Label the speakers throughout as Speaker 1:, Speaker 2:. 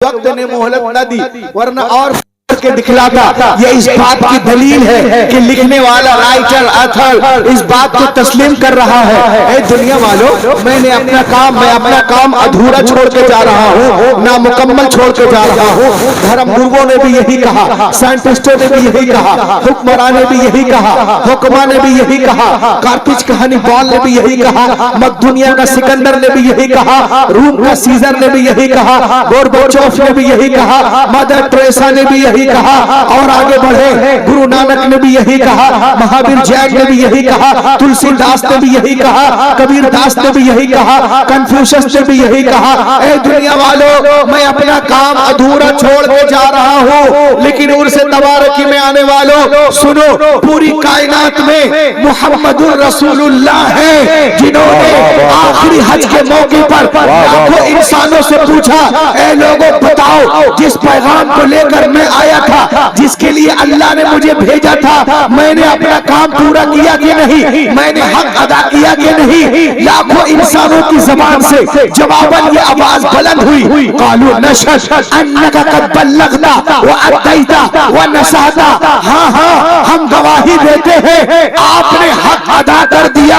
Speaker 1: वक्त ने मोहलत न दी, वरना और के दिखलाता। ये इस बात की दलील है कि लिखने वाला राइटर अथर इस बात को तस्लीम कर रहा है, ए दुनिया वालों, मैं अपना काम अधूरा छोड़ के जा रहा हूँ, ना मुकम्मल छोड़ के जा रहा हूँ। धर्म गुरुओं ने भी यही कहा, साइंटिस्टों ने भी यही कहा, हुक्मरान ने भी यही कहा, हुक्मा ने भी यही कहा, कार्तिज कहानी बॉल ने भी यही कहा, मकदूनिया का सिकंदर ने भी यही कहा, रूम का सीजर ने भी यही कहा, गोरबोचोफ ने भी यही कहा, मदर टेरेसा ने भी यही कहा, और आगे बढ़े गुरु नानक ने भी यही कहा, महावीर जैन ने भी यही कहा, तुलसीदास ने भी यही कहा, कबीर दास ने भी यही कहा, कन्फ्यूशस ने भी यही कहा। ए दुनिया वालों, मैं अपना काम अधूरा छोड़ के जा रहा हूँ, लेकिन उर्स तबारकी में आने वालों सुनो, पूरी कायनात में मुहम्मदुर रसूलुल्लाह है, जिन्होंने आखिरी हज के मौके पर लाखों इंसानों से पूछा, ए लोगों बताओ, जिस पैगाम को लेकर मैं आया था, जिसके लिए अल्लाह ने मुझे भेजा था, मैंने अपना काम पूरा किया कि नहीं, मैंने हक अदा किया कि नहीं। लाखों इंसानों की जबान से जवाबन ये आवाज बुलंद हुई, कालू नशहद अन्नका कद बल्लगता व अद्दैता व नसहता। हाँ हाँ, हम गवाही देते हैं, आपने हक अदा कर दिया,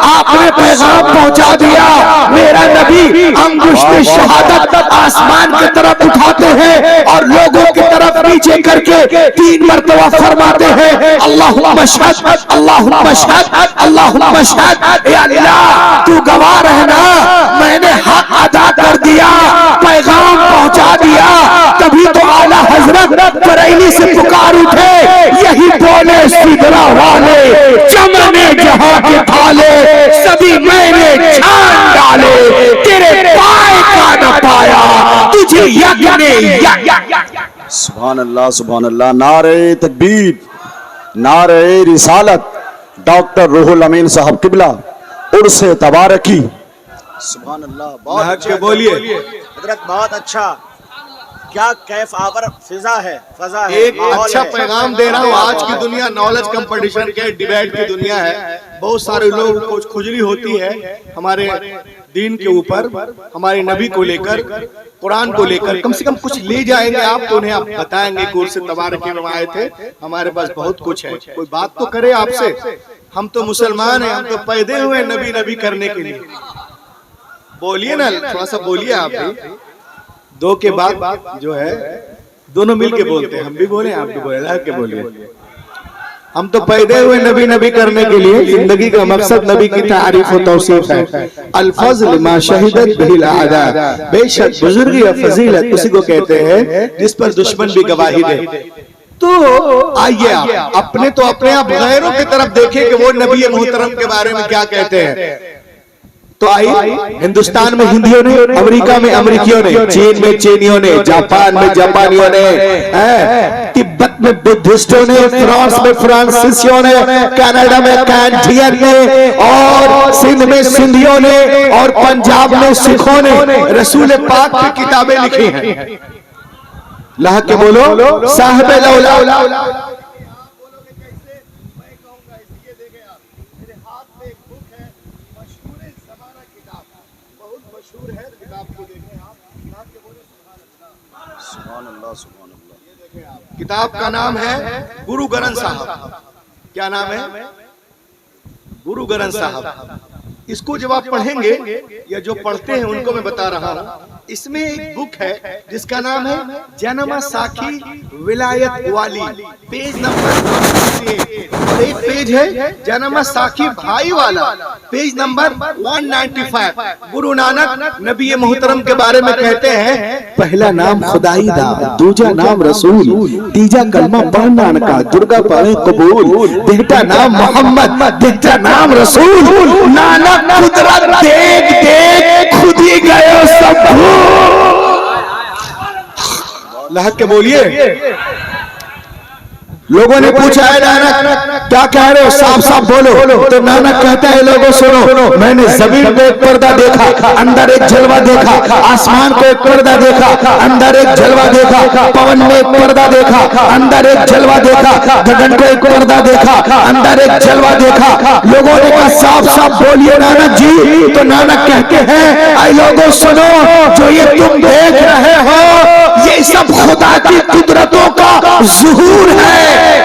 Speaker 1: आपने पैगाम पहुंचा दिया। मेरा नबी अंगुश्त शहादत आसमान की तरफ उठाते हैं और लोगों की तरफ नीचे करके 3 मरतबा फरमाते हैं, अल्लाहुम्मा शहद, अल्लाहुम्मा शहद, अल्लाहुम्मा शहद। ए अल्लाह, तू गवाह रहना, मैंने हक अदा कर दिया, पैगाम पहुंचा दिया। तभी तो आला हजरत बरेली से पुकार उठे, यही बोले सिदरा वाले, चमने जहां के थाले, सभी मैंने छान डाले, तेरे पाए का न पाया, तुझे यज्ञ ने
Speaker 2: सुभान अल्लाह, नारे तकबीर, नारे रिसालत, डॉक्टर रूहुल अमीन साहब किबला उर्से तबारकी। सुभान अल्लाह, बहुत अच्छे
Speaker 1: बोलिए
Speaker 2: हजरत, बहुत अच्छा, क्या कैफ आवर फिजा है, फजा है,
Speaker 1: एक अच्छा पैगाम दे रहा हूँ। आज की दुनिया नॉलेज कंपटीशन के, डिबेट की दुनिया है, बहुत सारे लोग को खुजली होती है हमारे दीन के ऊपर, हमारे नबी को लेकर, कुरान को लेकर। कम से कम कुछ ले जाएंगे आप तो उन्हें आप बताएंगे कि उर्स तबारकी में आए थे, हमारे पास बहुत कुछ है, कोई बात तो करे आपसे। हम तो मुसलमान हैं, हम तो पैदे हुए नबी नबी करने के लिए। बोलिए ना, थोड़ा सा बोलिए आप भी। दो के बाद जो है दोनों मिलके बोलते हैं, हम भी बोले आप भी बोले, के बोलिए। हम तो पैदे हुए नबी नबी करने के लिए, जिंदगी का मकसद नबी की तारीफ और तौसीफ है। अल-फज़्ल मा शहिदत बिहिल आदा, बेशक बुजुर्गी और फजीलत उसी को कहते हैं जिस पर दुश्मन भी गवाही दे। तो आइए आप अपने आप गैरों की तरफ देखें कि वो नबी मोहतरम के बारे में क्या कहते हैं। तो आई, हिंदुस्तान में हिंदियों ने, अमेरिका में अमेरिकियों ने, चीन में चीनियों ने, जापान में जापानियों ने, तिब्बत में बुद्धिस्टों ने, फ्रांस में फ्रांसीसियों ने, कनाडा में कैनेडियन ने, और सिंध में सिंधियों ने, और पंजाब में सिखों ने रसूल पाक की किताबें लिखी हैं। लहक के बोलो, साहिब लौला। किताब का नाम है गुरु ग्रंथ साहब। क्या नाम है? गुरु ग्रंथ साहब। इसको जब आप पढ़ेंगे, या जो पढ़ते हैं उनको मैं बता रहा हूँ, इसमें एक बुक है जिसका नाम है जन्म साखी विलायत वाली, पेज नंबर, एक पेज है जन्म साखी भाई वाला, पेज नंबर 195। गुरु नानक नबी मोहतरम के बारे में कहते हैं, पहला नाम खुदाई दा, दूजा नाम रसूल, तीजा कलमा पढ़ना का, दुर्गा पढ़े कबूल, बेटा नाम मोहम्मद, तीजा नाम रसूल। नानक कुदरत देख देख खुद ही गए सब। लहक के बोलिए। लोगों ने पूछा है नानक क्या कह रहे हो, साफ साफ बोलो। तो नानक कहता है, लोगों सुनो, मैंने जमीन को एक पर्दा देखा, अंदर एक जलवा देखा, आसमान को एक पर्दा देखा, अंदर एक जलवा देखा, पवन में एक पर्दा देखा, अंदर एक जलवा देखा, गगन को एक पर्दा देखा, अंदर एक जलवा देखा। लोगों ने कहा साफ साफ बोलिए नानक जी। तो नानक कहते हैं, आई लोगों सुनो, जो ये तुम देख रहे हो सब खुदा की कुदरतों का ज़ुहूर है।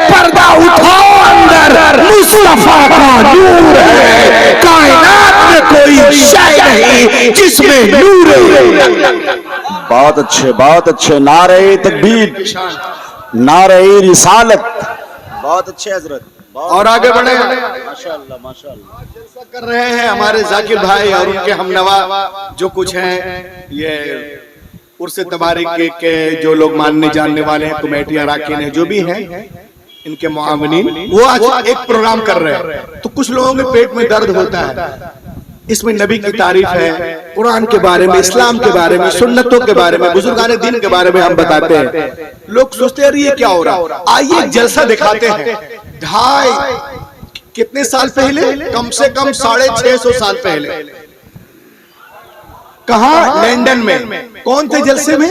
Speaker 1: पर्दा उठाओ, अंदर मुस्तफा का नूर है। कायनात में कोई शय नहीं जिसमें नूर है।
Speaker 2: बहुत अच्छे नारे तकबीर, नारे रिसालत, बहुत अच्छे हजरत।
Speaker 1: और आगे बढ़े।
Speaker 2: माशाअल्लाह माशाअल्लाह।
Speaker 1: जलसा कर रहे हैं हमारे जाकिर भाई और उनके हमनवा जो कुछ हैं, ये उर्स तबारिक के जो लोग मानने जानने वाले हैं, कमेटी अराकीन है, जो भी हैं, इनके मुआविनीन, वो आज एक प्रोग्राम कर रहे हैं। तो कुछ लोगों के पेट में दर्द होता है। इसमें नबी की तारीफ है, कुरान के बारे में, इस्लाम के बारे में, सुन्नतों के बारे में, बुजुर्गान दीन के बारे में हम बताते हैं। लोग सोचते हैं ये क्या हो रहा। आइए एक जलसा दिखाते हैं। ढाई कितने साल पहले, कम से कम 650 साल पहले, कहा? लंदन में। कौन थे जलसे में?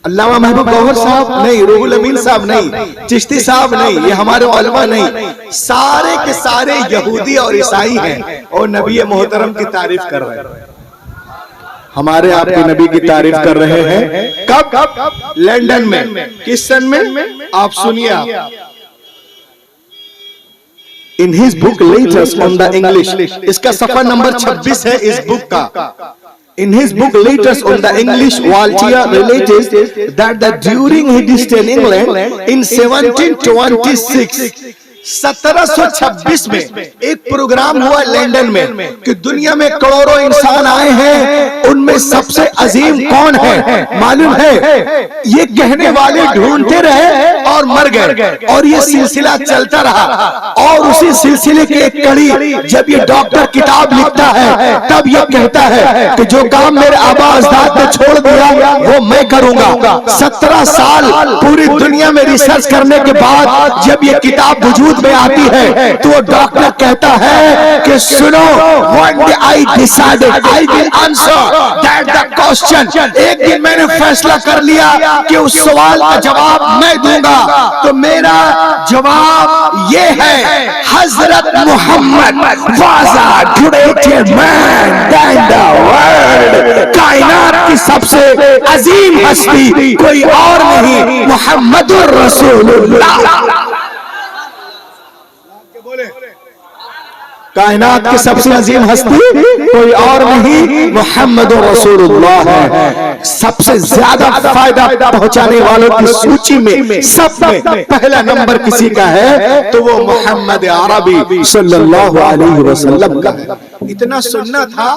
Speaker 1: अल्लामा महबूब गौहर साहब नहीं, रूहुल अमीन साहब नहीं, चिश्ती साहब नहीं, ये हमारे उलमा नहीं, सारे के सारे यहूदी और ईसाई हैं और नबी मोहतरम की तारीफ कर रहे हैं। हमारे आपके नबी की तारीफ कर रहे हैं। कब? लंदन में। किस सन में? आप सुनिए। In his book letters on the English, इसका सफा नंबर 26 है इस बुक का। In his book Letters on the English, Voltaire relates that during his stay in England in 1726, 1726 में एक प्रोग्राम हुआ लंदन में कि दुनिया में करोड़ों इंसान आए हैं, उनमें सबसे अजीम कौन है मालूम है? ये कहने वाले ढूंढते रहे और मर गए, और ये सिलसिला चलता रहा। और उसी सिलसिले की एक कड़ी जब ये डॉक्टर किताब लिखता है, तब ये कहता है कि जो काम मेरे आबा अजदाद ने छोड़ दिया वो मैं करूंगा। 17 साल पूरी दुनिया में रिसर्च करने के बाद जब ये किताब वजूद में आती है, तो वो डॉक्टर कहता है कि सुनो, one day I decided I will answer that the question। एक दिन मैंने फैसला कर लिया कि उस सवाल का जवाब मैं दूंगा। तो मेरा जवाब ये है, हजरत Mohammad was a greater man than the world। कायनात की सबसे अजीम हस्ती कोई और नहीं, मुहम्मदुर रसूलुल्लाह। कायनात की सबसे अजीम हस्ती कोई और नहीं, मुहम्मद रसूलुल्लाह है। सबसे ज्यादा फायदा पहुंचाने वालों की सूची में सब में पहला नंबर किसी का है तो वो मोहम्मद अरबी सल्लल्लाहु अलैहि वसल्लम का है। इतना सुनना था,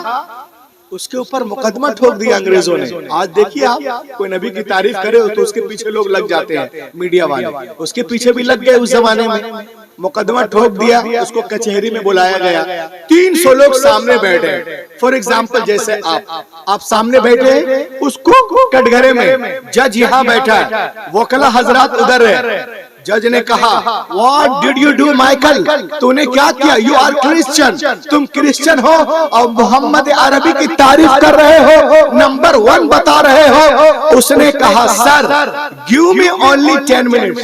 Speaker 1: उसके ऊपर मुकदमा ठोक दिया अंग्रेजों ने। आज देखिए आप, कोई नबी की तारीफ करे तो उसके पीछे लोग लग जाते हैं, मीडिया वाले उसके पीछे भी लग गए। उस जमाने में मुकदमा ठोक दिया, उसको कचहरी में बुलाया गया, 300 लोग सामने बैठे। फॉर एग्जाम्पल जैसे आप सामने बैठे, उसको कटघरे में जज यहाँ बैठा है, वकला हजरात उधर है। जज ने कहा, what did you do Michael, तूने क्या किया? यू आर क्रिश्चियन, तुम क्रिश्चियन हो और मोहम्मद अरबी की तारीफ कर रहे हो, नंबर 1 बता रहे हो। उसने कहा, sir give me only 10 minutes.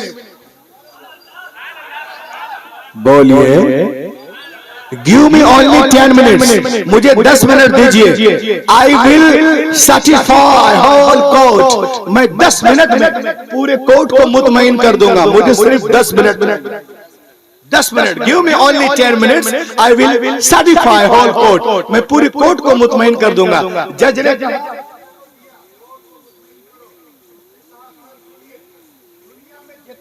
Speaker 1: बोलिए, गिव मी ओनली 10 मिनट्स, मुझे 10 मिनट दीजिए। I will satisfy whole court, मैं 10 मिनट में पूरे कोर्ट को मुतमईन कर दूंगा। मुझे सिर्फ 10 minute, give me only 10 minutes, I will satisfy whole court, मैं पूरे कोर्ट को मुतमईन कर दूंगा। जज ने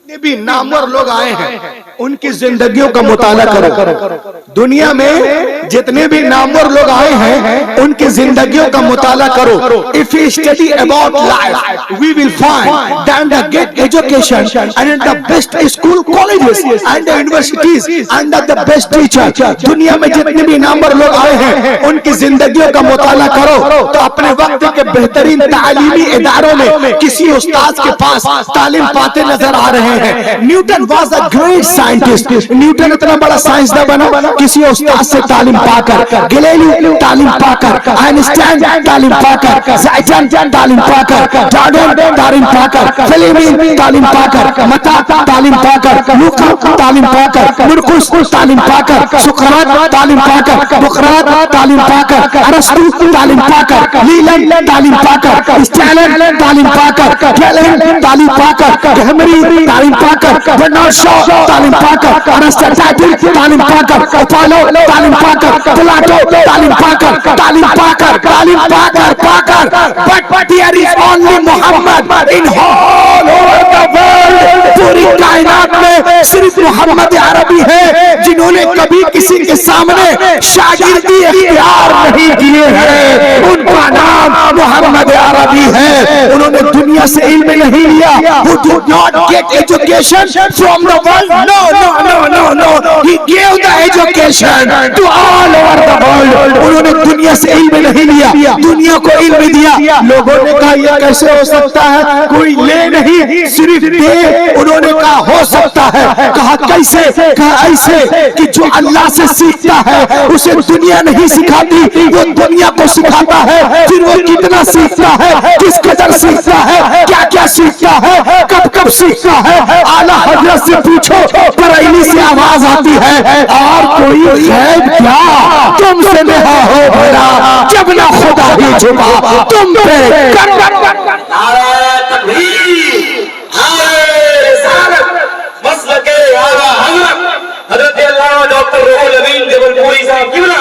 Speaker 1: जितने भी नामवर लोग आए हैं उनकी जिंदगियों का मुताला करो। दुनिया में जितने भी नामवर लोग आए हैं उनकी जिंदगियों का मुताला करो। If you study about life we will find that the great education and the best school colleges and universities and the best teacher. दुनिया में जितने भी नामवर लोग आए हैं उनकी जिंदगियों का मुताला करो तो अपने वक्त के बेहतरीन तालीमी इदारों में किसी उस्ताद के पास तालीम पाते नजर आ रहे हैं। Newton was a great scientist, Newton इतना बड़ा साइंसदान बना किसी उस्ताद से तालीम पाकर, गैलीलियो तालीम पाकर, आइंस्टाइन तालीम पाकर, साइंटिस्ट तालीम पाकर, डार्विन तालीम पाकर, फ्लेमिंग तालीम पाकर, मता तालीम पाकर, लूका तालीम पाकर, मुर्कुस तालीम पाकर, सुकरात तालीम पाकर, बुकरात तालीम पाकर, अरस्तु तालीम पाकर, लीलन तालीम पाकर, स्टैलिन तालीम पाकर, गैलेन तालीम पाकर, गहमरी तालीम पाकर, बर्नार्ड शॉ तालीम पाकर, अरिस्टोटेल तालीम पाकर, अपोलो तालीम पाकर, प्लेटो तालीम पाकर, तालीम पाकर, तालीम पाकर, but there is only Muhammad in whole over the world. पूरी कायनात में सिर्फ मोहम्मद अरबी है जिन्होंने कभी किसी के सामने शागिर्दी इख्तियार नहीं किए हैं। उनका नाम मोहम्मद अरबी है। उन्होंने दुनिया से इल्म नहीं लिया। Who did not get education from the world? No. He gave the education to all over the world. उन्होंने दुनिया से इल्म नहीं लिया, दुनिया को इल्म दिया। लोगों ने कहा यह कैसे हो सकता है, कोई ले नहीं सिर्फ दे। उन्होंने कहा हो सकता है। कहा कैसे? कहा ऐसे कि जो अल्लाह से सीखता है उसे दुनिया नहीं सिखाती, वो दुनिया को सिखाता है। फिर वो कितना सीखता है, किस कदर सीखता है, क्या क्या सीखता है, कब कब सीखता है। आला हजरत से पूछो, बरेली से आवाज आती है और कोई गैब क्या तुमसे नेहा हो भरा, जब ना खुदा ही झुका तुम पे
Speaker 3: डॉक्टर रुहुल अमीन जबलपुरी साहब किबला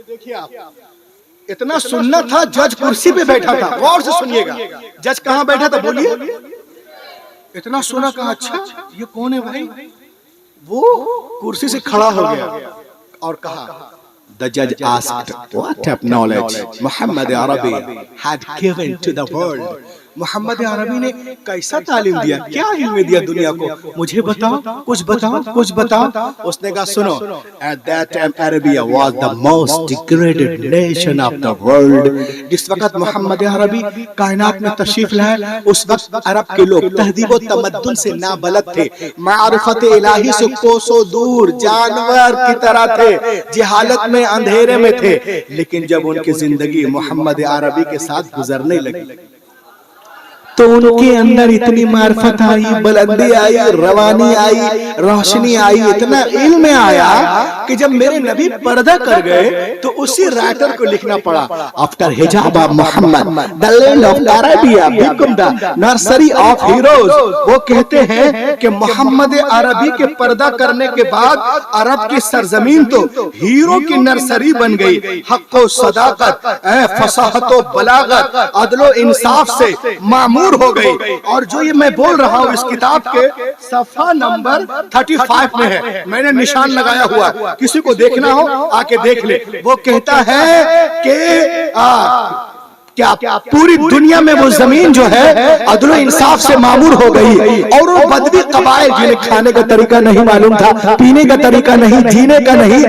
Speaker 1: देखिए आप, इतना सुनना था। जज कुर्सी पे बैठा था, गौर से सुनिएगा। जज कहाँ बैठा था बोलिए? इतना सुना, कहा अच्छा ये कौन है भाई? वो कुर्सी से खड़ा हो गया और कहा The judge asked, what type of knowledge Muhammad Arabi had given to the world? Mohammad अरबी ने कैसा तालीम दिया, क्या इल्म दिया दुनिया को, मुझे बताओ, कुछ बताओ, कुछ बताओ। उसने कहा सुनो, at that time Arabia was the most degraded nation of the world. जिस वक्त मोहम्मद अरबी कायनात में तशरीफ लाए उस वक्त अरब के लोग तहजीब व तमद्दुन से नाबलद थे, मारिफत इलाही से कोसों दूर, जानवर की तरह थे, जहालत में अंधेरे में थे। लेकिन जब उनकी जिंदगी मोहम्मद अरबी के साथ गुजरने लगी तो उनके अंदर इतनी मार्फत आई, बुलंदी आई, रवानी आई, रोशनी आई, इतना इल्म आया कि जब मेरे नबी पर्दा कर गए तो उसी राइटर को लिखना पड़ा, आफ्टर हिजाब of Muhammad the land of Arabia become the nursery of heroes. वो कहते हैं कि मोहम्मद अरबी के पर्दा करने के बाद अरब की सरजमीन तो हीरो की नर्सरी बन गई। हक व सदाकत, फसाहत व बलागत, अदलो इंसाफ से मामूर हो गई। और जो ये मैं बोल रहा हूँ इस किताब के सफा नंबर 35 में है, मैंने निशान लगाया हुआ, किसी को देखना हो आके देख ले। वो कहता है कि क्या पूरी दुनिया में वो जमीन जो है अदल इंसाफ से मामूर हो गई और वो बदवी कबाइल जिन्हें खाने का तरीका नहीं मालूम था, पीने का तरीका नहीं, जीने का नहीं,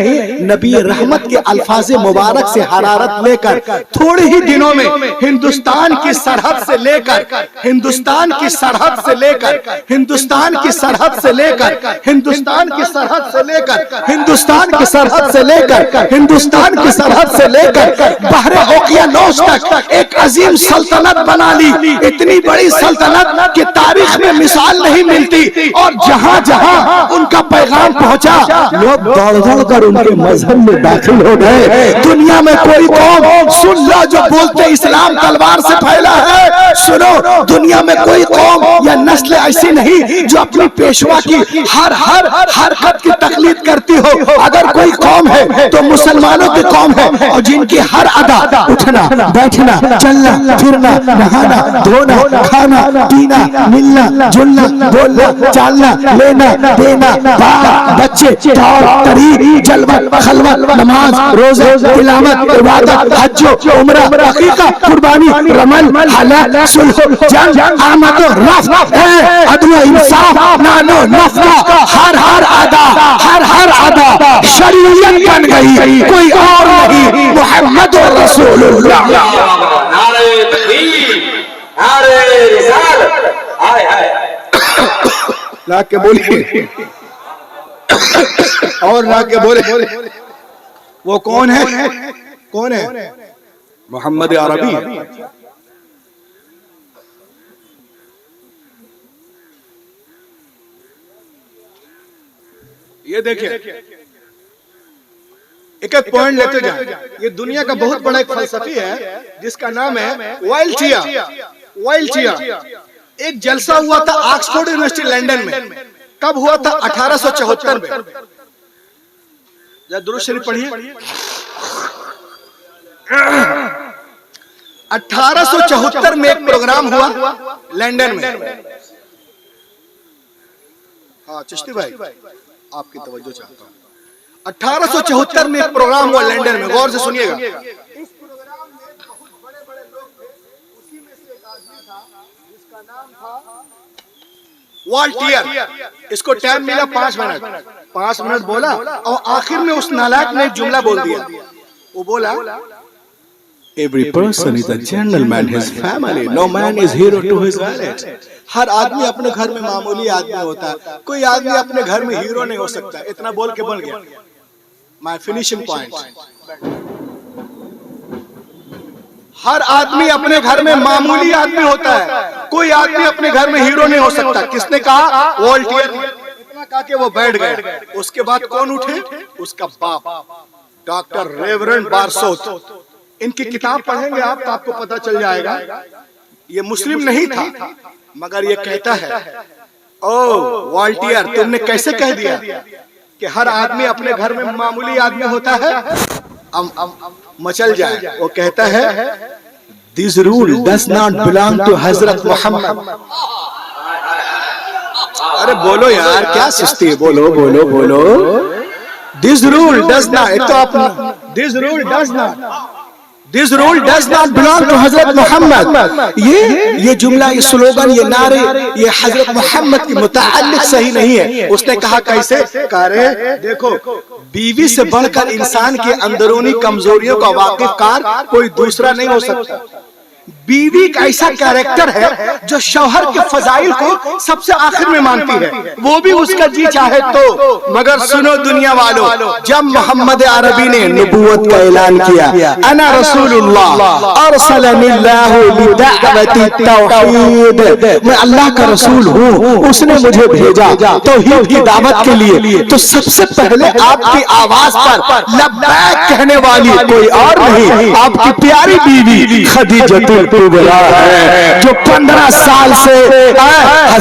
Speaker 1: नबी रहमत के अल्फाज मुबारक से हरारत लेकर थोड़े ही दिनों में हिंदुस्तान की सरहद से लेकर हिंदुस्तान की सरहद से लेकर हिंदुस्तान की सरहद से लेकर हिंदुस्तान की सरहद से लेकर हिंदुस्तान की सरहद से लेकर हिंदुस्तान की सरहद से लेकर बहरे ओकियानोस तक एक अजीम सल्तनत बना ली। इतनी बड़ी सल्तनत की तारीख में मिसाल नहीं मिलती। और जहां जहां उनका पैगाम पहुंचा लोग दौड़ दौड़ कर उनके मजहब में दाखिल हो गए। दुनिया में कोई कौम सुन लो जो बोलते इस्लाम तलवार से फैला है, सुनो दुनिया में कोई कौम या नस्ल ऐसी नहीं जो अपनी पेशवा की हर हरकत की तकलीद करती करती हो। अगर कोई कौम है तो मुसलमानों की कौम है, और जिनकी हर अदा उठना बैठना चलना फिरना नहाना धोना खाना पीना मिलना जुलना बोलना चालना लेना देना बाप बच्चे तौर तरीक जलवत खलवत नमाज रोजा तिलावत इबादत हज उम्रा अकीका कुर्बानी रमल हलाल सुलह जंग आमद रफ अदल इंसाफ नानो नफा हर अदा शरीयत बन गई, कोई और नहीं, मोहम्मद रसूलुल्लाह।
Speaker 3: नारे तकबीर, नारे रिसालत, हाय हाय
Speaker 1: ला के बोलिए और ला के बोले। वो कौन है? कौन है? मोहम्मद अरबी। ये देखिए एक एक पॉइंट लेते जाए। ये दुनिया का बहुत बड़ा एक फलसफी है जिसका नाम है वाइल्टिया। एक जलसा हुआ था ऑक्सफोर्ड यूनिवर्सिटी लंदन में। कब हुआ था? 1874 में। दुरूद शरीफ पढ़िए। 1874 में एक प्रोग्राम हुआ लंदन में। हाँ चिश्ती भाई आपकी तवज्जो चाहता हूँ। 1874 में एक प्रोग्राम हुआ लंदन में, गौर से सुनिएगा। इस प्रोग्राम में बहुत बड़े बड़े लोग थे, उसी में से एक आदमी था जिसका नाम था वाल्टियर। इसको टाइम मिला 5 मिनट बोला, और आखिर में उस नालायक ने एक जुमला बोल दिया। वो बोला, Every person is a gentleman, his family. No man is hero to his village. हर आदमी अपने घर में मामूली आदमी होता है, कोई आदमी अपने घर में हीरो नहीं हो सकता। इतना बोल के बोल गया। My finishing point. हर आदमी अपने घर में मामूली आदमी होता है, कोई आदमी अपने घर में हीरो नहीं हो सकता। किसने कहा? वॉल्टियर। इतना कहा कि वो बैठ गए। उसके बाद कौन उठे? उसका बाप डॉक्टर रेवरेंड बारसोथ। इनकी किताब पढ़ेंगे आप तो आपको पता चल जाएगा। ये मुस्लिम नहीं था, मगर ये कहता है, ओ वॉल्टियर तुमने कैसे कह दिया कि हर आदमी अपने घर में मामूली आदमी होता है? मचल जाए। वो कहता है, this rule does not belong to हजरत मोहम्मद। अरे बोलो यार, क्या सुस्ती है, बोलो बोलो बोलो। दिस रूल डज नॉट, एक तो आप this rule does not belong to हजरत मोहम्मद। ये जुमला, ये स्लोगन, ये नारे, ये हजरत मोहम्मद के मुताल्लिक सही नहीं है। उसने कहा कैसे? कह देखो, बीवी से बढ़कर इंसान के अंदरूनी कमजोरियों का वाकिफकार कोई दूसरा नहीं हो सकता। बीवी का ऐसा कैरेक्टर है जो शौहर के फजाइल को सबसे आखिर में मानती है, वो भी उसका जी चाहे तो। मगर सुनो दुनिया वालों, जब मोहम्मद अरबी ने नबूवत का ऐलान किया, अना रसूलुल्लाह अरसलनिल्लाहु लिदाअवति तौहीद, मैं अल्लाह का रसूल हूँ, उसने मुझे भेजा तौहीद की दावत के लिए, तो सबसे पहले आपकी आवाज पर लब्बैक कहने वाली कोई और नहीं, आपकी प्यारी बीवी खदीजतुल कुबरा है, जो 15 साल से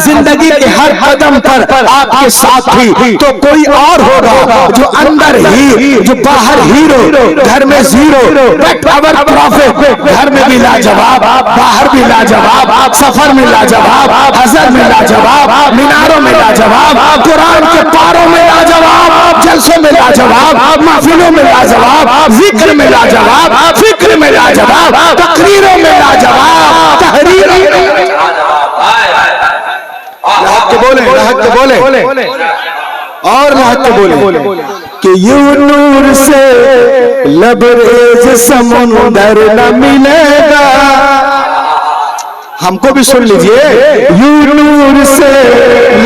Speaker 1: जिंदगी के हर कदम पर आपके साथ थी। तो कोई और होगा जो अंदर ही, जो बाहर हीरो, घर में जीरो, बट अवर प्रॉफिट घर में भी लाजवाब, बाहर भी लाजवाब, सफर में लाजवाब, हजर में लाजवाब, मीनारों में लाजवाब, कुरान के पारों में लाजवाब, जलसों में लाजवाब, महफिलों में लाजवाब, जिक्र में लाजवाब, फिक्र में लाजवाब, तकरीरों में लाजवाब, तहरीरों में लाहक के बोले और लाहक के बोले कि यूं नूर से लबरेज समुंदर न मिलेगा। हमको भी सुन लीजिए, यूं नूर से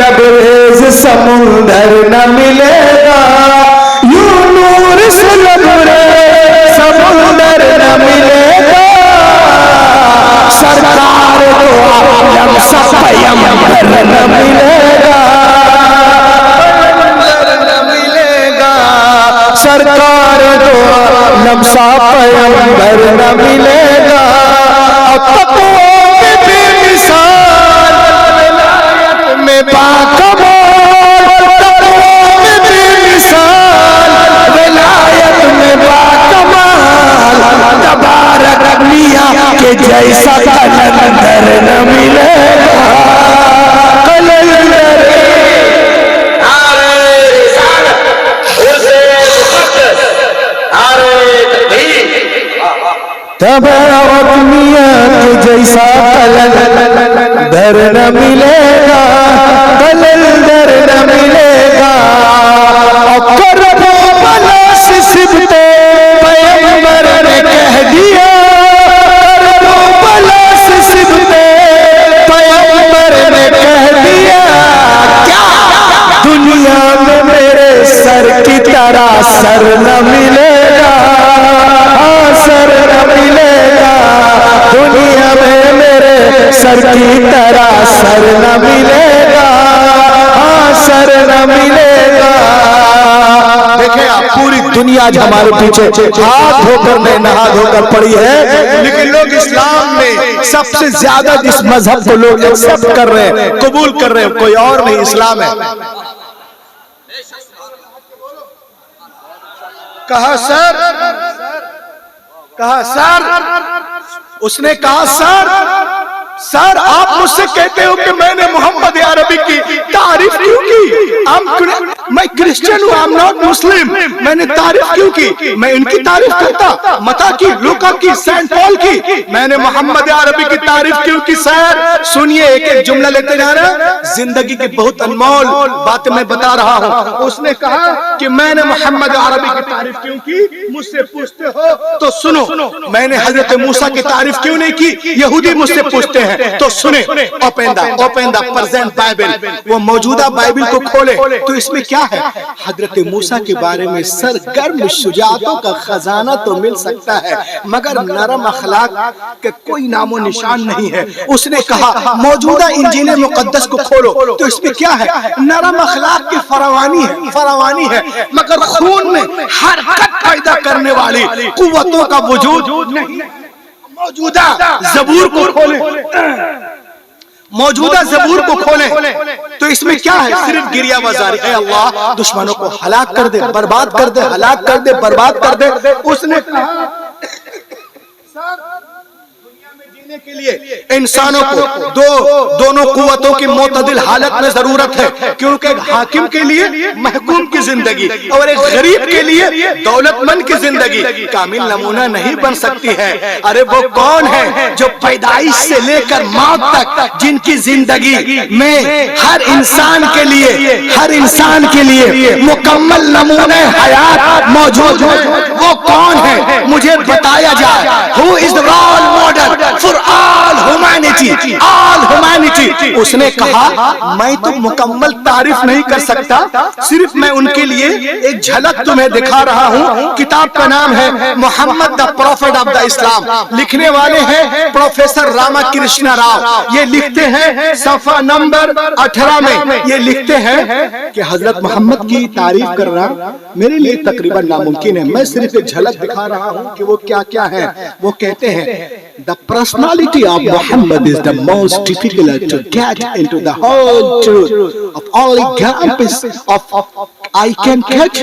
Speaker 1: लबरेज समुंदर न मिलेगा, यूं नूर से लबरेज समुंदर न मिलेगा, सरकार को आलम सफयंबर न मिलेगा, सरकार को आलम सफयंबर न मिलेगा। में पाकमोल में बेमिसाल के जैसा कलंदर न मिलेगा, कलंदर।
Speaker 3: नारे रिसालत, उर्से मुक़द्दस, नारे तकबीर।
Speaker 1: तबावत मियां के जैसा कलंदर न मिलेगा, कलंदर न मिलेगा। करबो बलास सिबते पैगंबर ने कह दिया, करबो बलास सिबते पैगंबर ने कह दिया। क्या दुनिया में मेरे सर की तरह सर न मिलेगा, सर न मिलेगा। दुनिया में मेरे सर की तरह सर न मिलेगा, सर न मिलेगा। देखें आप, पूरी दुनिया आज हमारे पीछे हाथ धोकर नहीं नहा धोकर पड़ी है, लेकिन लोग इस्लाम में सबसे ज्यादा जिस मजहब को लोग एक्सेप्ट कर रहे हैं, कबूल कर रहे हैं, कोई और नहीं, इस्लाम है। कहा सर, कहा सर, उसने कहा सर आप मुझसे कहते हो कि मैंने मोहम्मद अरबी की तारीफ क्यों की? मैं क्रिश्चियन हूँ, आई एम नॉट मुस्लिम। मैंने तारीफ क्यों की? मैं इनकी तारीफ करता, मता की, लूका की, सेंट पॉल की। मैंने मोहम्मद अरबी की तारीफ क्यों की? सर सुनिए, एक एक जुमला लेते जा रहा, जिंदगी की बहुत अनमोल बातें मैं बता रहा हूँ। उसने कहा कि मैंने मोहम्मद अरबी की तारीफ क्यों की? मुझसे पूछते हो तो सुनो, मैंने हजरत मूसा की तारीफ क्यों नहीं की? यहूदी मुझसे पूछते हैं तो सुने। ओपन द प्रेजेंट बाइबल, वो मौजूदा बाइबल को खोले तो इसमें क्या है? हजरत मूसा के बारे में सरगर्म शुजाअतों का खजाना तो मिल सकता है, मगर नरम अखलाक के कोई नामो निशान नहीं है। उसने कहा मौजूदा इंजील मुकद्दस को खोलो तो इसमें क्या है? नरम अखलाक की फरावानी है, मगर खून में हरकत पैदा करने वाली कुव्वतों का वजूद नहीं। मौजूदा जबूर को खोले, मौजूदा जबूर को खोले तो इसमें क्या है? सिर्फ गिरिया बाजारी। ऐ अल्लाह दुश्मनों को हलाक कर दे, बर्बाद कर दे, हलाक कर दे, बर्बाद कर दे। उसने कहा के लिए इंसानों को दोनों कुव्वतों की मोतदिल हालत में जरूरत है, क्योंकि एक हाकिम के लिए महकूम की जिंदगी और एक गरीब के लिए दौलतमंद की जिंदगी कामिल नमूना नहीं बन सकती है। अरे वो कौन है जो पैदाइश से लेकर मौत तक जिनकी जिंदगी में हर इंसान के लिए मुकम्मल नमूने हयात मौजूद है? वो कौन है? मुझे बताया जाए। Who is the role model for all humanity. उसने कहा मैं तो मुकम्मल तारीफ नहीं कर सकता, सिर्फ मैं उनके लिए एक झलक तुम्हें दिखा रहा हूँ। किताब का नाम है Muhammad the prophet of the Islam. लिखने वाले हैं प्रोफेसर रामाकृष्ण राव। ये लिखते हैं सफा नंबर 18 में, ये लिखते हैं कि हजरत मोहम्मद की तारीफ करना मेरे लिए तकरीबन नामुमकिन है। मैं सिर्फ एक झलक दिखा रहा हूँ कि वो क्या क्या है। वो कहते हैं the personality of Muhammad is the most difficult to get into the whole truth of only glimpse of I can catch.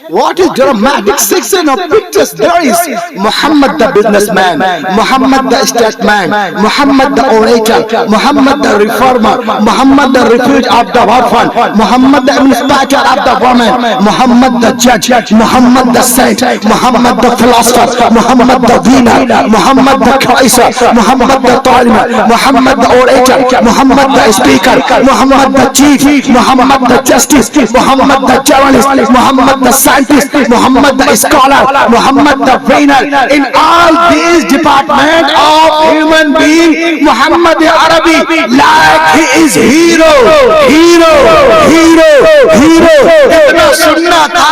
Speaker 1: What is dramatic section of pictures there is? Muhammad the businessman, Muhammad the statesman, Muhammad the orator, Muhammad the reformer, Muhammad the refuge of the orphan, Muhammad the inspector of the woman, Muhammad the judge, Muhammad the saint, Muhammad the philosopher, Muhammad the winner, Muhammad the Kaiser, Muhammad the talib, Muhammad the orator, Muhammad the speaker, Muhammad the chief, Muhammad the justice, Muhammad the journalist, Muhammad the scientist, Muhammad the scholar, Muhammad the winner. In all these departments of human being, Muhammad Arabi, like he is hero. इतना सुनना था,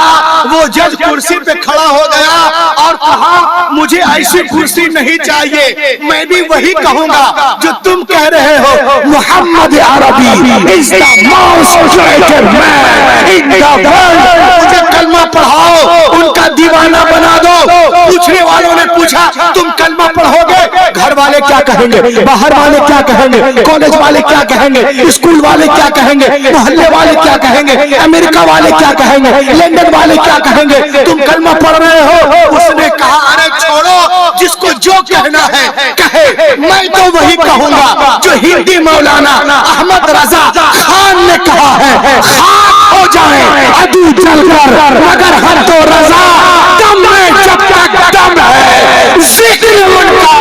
Speaker 1: वो जज कुर्सी पे खड़ा हो गया और कहा मुझे ऐसी कुर्सी नहीं चाहिए, मैं भी वही कहूंगा जो तुम कह रहे हो। मोहम्मद अरबी is the most greatest man in the world. मुझे कलमा पढ़ाओ, उनका दीवाना बना दो। पूछने वालों ने पूछा तुम कलमा पढ़ोगे? घर वाले क्या कहेंगे, बाहर वाले क्या कहेंगे, कॉलेज वाले क्या कहेंगे, स्कूल वाले क्या कहेंगे, मोहल्ले वाले क्या कहेंगे, अमेरिका वाले क्या कहेंगे, लंदन वाले क्या कहेंगे, तुम कलमा पढ़ रहे हो? उसने कहा अरे छोड़ो, जिसको जो कहना है कहे, तो वही कहूंगा जो हिंदी मौलाना अहमद रजा खान ने कहा है, खाक हो जाए अदू जलकर मगर हम तो रजा दम में जब तक दम है जिक्र उनका।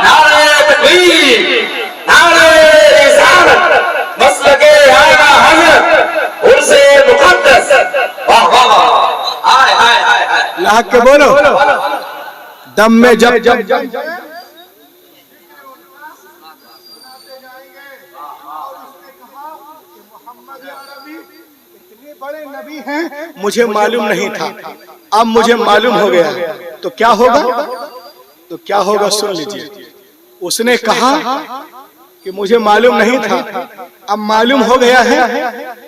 Speaker 3: नारे तकबीर, नारे रिसालत, मसलके आला हज़रत, उर्से मुक़द्दस। वाह वाह वाह, हाय हाय हाय हाय।
Speaker 1: ला के बोलो, दम में जब जब बड़े नबी हैं मुझे मालूम नहीं था, अब मुझे मालूम हो गया, तो क्या होगा? तो क्या होगा सुन लीजिए। उसने कहा कि मुझे मालूम नहीं था, अब मालूम हो गया है,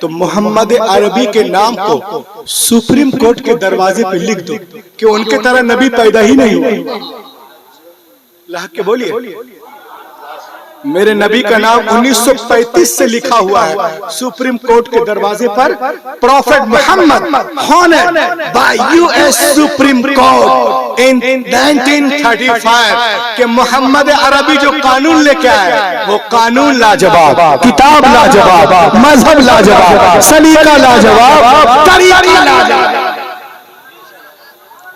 Speaker 1: तो मोहम्मद अरबी के नाम को सुप्रीम कोर्ट के दरवाजे पे लिख दो कि उनके तरह नबी पैदा ही नहीं हुआ। ला के बोलिए, मेरे नबी का नाम 1935 से लिखा हुआ है सुप्रीम कोर्ट के दरवाजे पर, prophet Muhammad honoured by US supreme court in 1935 के मोहम्मद अरबी जो कानून लेके आए वो कानून लाजवाब, किताब लाजवाब, मजहब लाजवाब, सलीका लाजवाब, तरीका लाजवाब।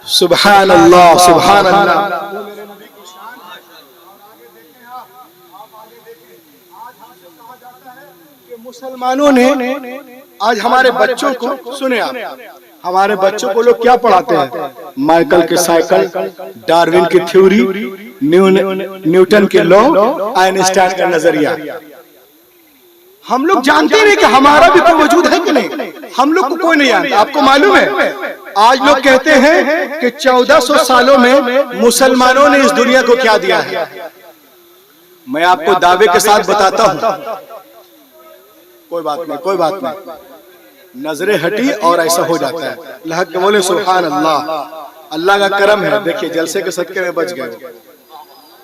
Speaker 1: सुभान अल्लाह, सुभान अल्लाह। मुसलमानों ने आज हमारे बच्चों को, सुने आप, हमारे बच्चों को लोग क्या पढ़ाते हैं? माइकल के साइकिल, डार्विन की थ्योरी, न्यूटन के लॉ, आइंस्टाइन का नजरिया। हम लोग जानते नहीं कि हमारा भी कोई वजूद है कि नहीं, हम लोग को कोई नहीं जानता। आपको मालूम है आज लोग कहते हैं कि 1400 सालों में मुसलमानों ने इस दुनिया को क्या दिया है। मैं आपको दावे के साथ बताता हूं, कोई बात नहीं, कोई बात नहीं, नजरें हटी और ऐसा हो जाता है। अल्लाह के बोले सुभान अल्लाह, अल्लाह का करम है। देखिए जलसे के सदके में बच गए,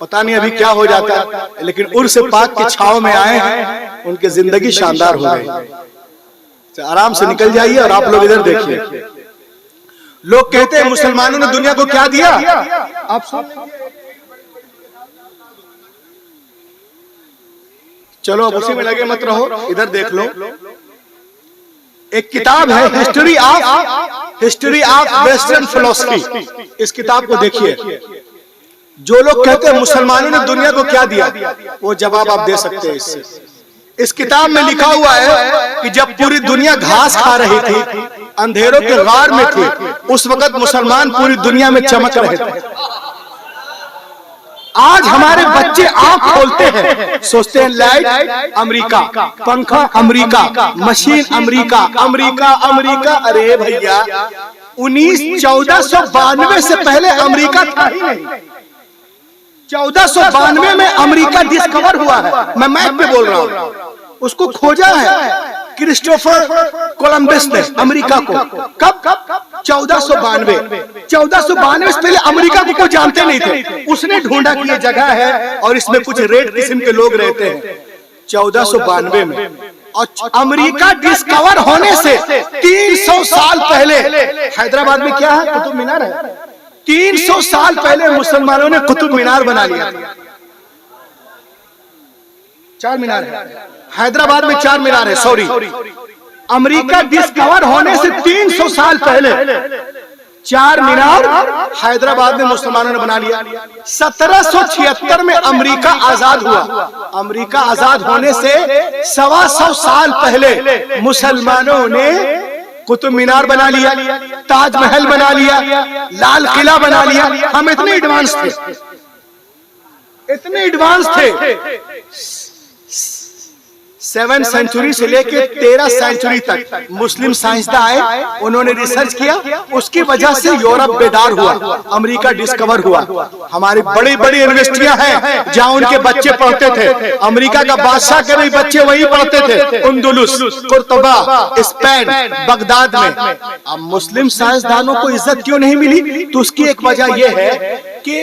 Speaker 1: पता नहीं अभी क्या हो जाता है, लेकिन उर्स पाक के छाव में आए हैं, उनकी जिंदगी शानदार हो गई। आराम से निकल जाइए और आप लोग इधर देखिए। लोग कहते हैं मुसलमानों ने दुनिया को क्या दिया, आप चलो अब उसी में लगे मत रहो, इधर देख लो। एक किताब है हिस्ट्री ऑफ वेस्टर्न फिलॉसफी, इस किताब को देखिए। जो लोग कहते हैं मुसलमानों ने दुनिया को क्या दिया, वो जवाब आप दे सकते हैं इससे। इस किताब में लिखा हुआ है कि जब पूरी दुनिया घास खा रही थी, अंधेरों के गार में थी, उस वक्त मुसलमान पूरी दुनिया में चमक रहे थे। आज हमारे बच्चे आंख खोलते हैं, सोचते हैं लाइट अमेरिका, पंखा America, machine America, America America. अरे भैया 1492 से पहले अमेरिका था ही नहीं। 1492 में अमेरिका डिस्कवर हुआ है, मैं मैप पे बोल रहा हूँ। उसको खोजा है क्रिस्टोफर कोलंबस ने अमेरिका को। कब? 1492। 1492 से पहले अमेरिका को कोई जानते नहीं थे, उसने ढूंढा कि ये जगह है और इसमें कुछ रेड किस्म के लोग रहते हैं। 1492 में, और अमेरिका डिस्कवर होने से 300 साल पहले हैदराबाद में क्या है, कुतुब मीनार है। 300 साल पहले मुसलमानों ने कुतुब मीनार बना लिया। 4 मीनार है हैदराबाद में, 4 मीनार है, सॉरी। अमेरिका डिस्कवर होने से 300 साल पहले 4 मीनार हैदराबाद में मुसलमानों ने बना लिया। 1776 में अमेरिका आजाद हुआ। अमेरिका आजाद होने से 125 साल पहले मुसलमानों ने कुतुब मीनार बना लिया, ताजमहल बना लिया, लाल किला बना लिया। हम इतने एडवांस थे, इतने एडवांस थे। 7वीं सेंचुरी से लेके 13वीं सेंचुरी तक मुस्लिम साइंसदान आए, उन्होंने रिसर्च किया, उसकी वजह से यूरोप बेदार हुआ, अमेरिका डिस्कवर हुआ। हमारी बड़ी बड़ी यूनिवर्सिटियां हैं जहां उनके बच्चे पढ़ते थे। अमेरिका का बादशाह के भी बच्चे वही पढ़ते थे, उंदुलुस, कुर्तुबा, स्पेन, बगदाद में। अब मुस्लिम साइंसदानों को इज्जत क्यों नहीं मिली? तो उसकी एक वजह यह है कि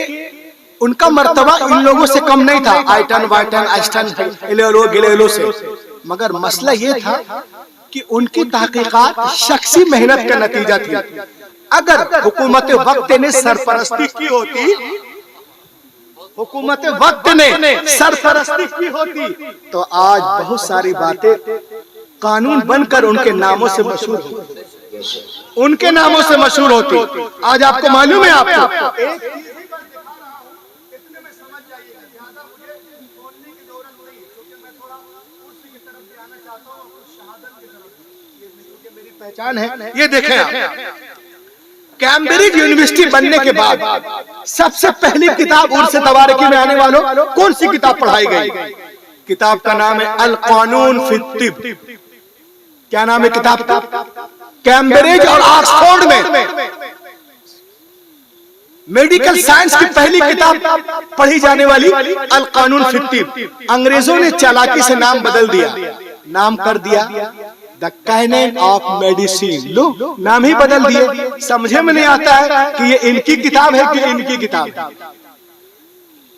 Speaker 1: उनका मर्तबा इन लोगों से कम नहीं था, आइटन वाइटन आइंस्टाइन गैलीलियो से। मगर मसला ये था कि उनकी तहकीकात शख्सी मेहनत का नतीजा थी। अगर हुकूमत वक्त ने सरपरस्ती की होती, हुकूमत वक्त ने सरपरस्ती की होती तो आज बहुत सारी बातें कानून बनकर उनके नामों से मशहूर होती, उनके नामों से मशहूर होती। आज आपको मालूम है, आपको पहचान है। ये देखें आप, कैम्ब्रिज यूनिवर्सिटी बनने के बाद सबसे पहली किताब उर्स तबारकी में आने वालों कौन सी किताब पढ़ाई गई? किताब का नाम है अल कानून फी तिब। क्या नाम है किताब का? कैम्ब्रिज और ऑक्सफोर्ड में मेडिकल साइंस की पहली किताब पढ़ी जाने वाली अल कानून फी तिब। अंग्रेजों ने चालाकी से नाम बदल दिया, नाम कर दिया द कैनन ऑफ मेडिसिन। लो, नाम ही बदल दिए। समझे में नहीं आता है कि ये इनकी किताब है कि इनकी किताब।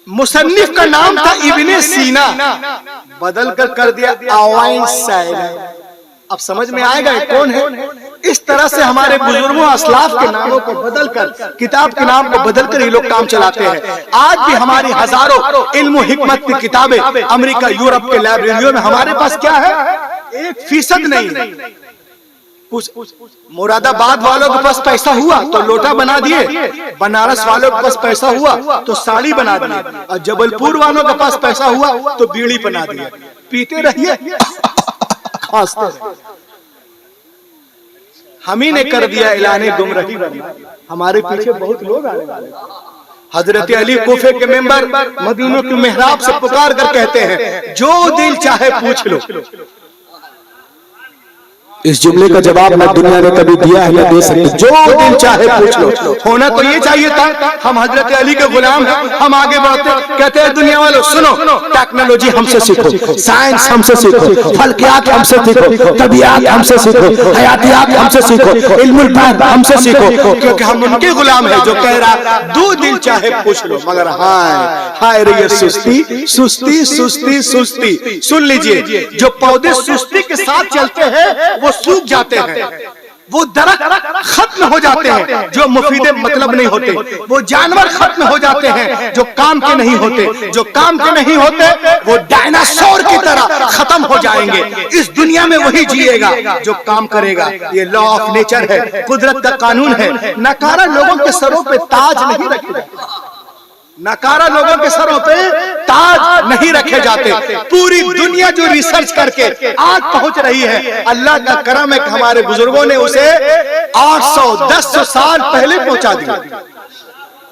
Speaker 1: मुसन्निफ का नाम था इब्ने सीना, बदल कर दिया अवाइंस्टाइन। अब समझ में आएगा कौन है? इस तरह से हमारे बुजुर्गों अस्लाफ के नामों को बदलकर, किताब के नाम को बदलकर ये लोग काम चलाते हैं। आज भी हमारी हजारों इल्म हिकमत की किताबें अमेरिका यूरोप के लाइब्रेरियों में हमारे पास क्या है? 1% नहीं। कुछ मुरादाबाद वालों के पास पैसा हुआ तो लोटा बना दिए, बनारस वालों के पास पैसा हुआ तो साड़ी बना दिए, और जबलपुर वालों के पास पैसा हुआ तो बीड़ी बना दिए। पीते रहिए, खांसते रहिए। हम ही ने कर दिया ऐलान गुमराही। हमारे पीछे बहुत लोग आने वाले। हजरत अली कूफे के मेंबर मदीनों के मेहराब से पुकार कर कहते हैं, जो दिल चाहे पूछ लो।
Speaker 2: इस जुमले का जवाब न दुनिया ने कभी दिया है, न दे सकते।
Speaker 1: जो दिल चाहे पूछ लो। होना तो ये चाहिए था, हम हजरत अली के गुलाम हैं, हम आगे बढ़ते। कहते हैं दुनिया वालों सुनो, टेक्नोलॉजी हमसे सीखो, साइंस हमसे सीखो, फल्कियात हमसे सीखो, तबियात हमसे सीखो, हयातियात हमसे सीखो, इल्मुल बैन हमसे सीखो, क्योंकि हम उनके गुलाम हैं जो कह रहा दो दिल चाहे पूछ लो। मगर हाय रे ये सुस्ती सुस्ती सुस्ती सुस्ती। सुन लीजिए, जो पौधे सुस्ती के साथ चलते हैं वो सूख जाते हैं, वो दरख्त खत्म हो जाते हैं जो मुफीदे मतलब नहीं होते, वो जानवर खत्म हो जाते हैं जो काम के नहीं होते, जो काम के नहीं होते वो डायनासोर की तरह खत्म हो जाएंगे। इस दुनिया में वही जिएगा जो काम करेगा। ये लॉ ऑफ नेचर है, कुदरत का कानून है। नकारा लोगों के सरों पे ताज नहीं रखे जाते, नकारा लोगों के सरों पे ताज नहीं रखे जाते। पूरी दुनिया जो रिसर्च करके आज पहुंच रही है, अल्लाह का करम है कि हमारे बुजुर्गों ने उसे 800-1000 साल पहले पहुंचा दिया,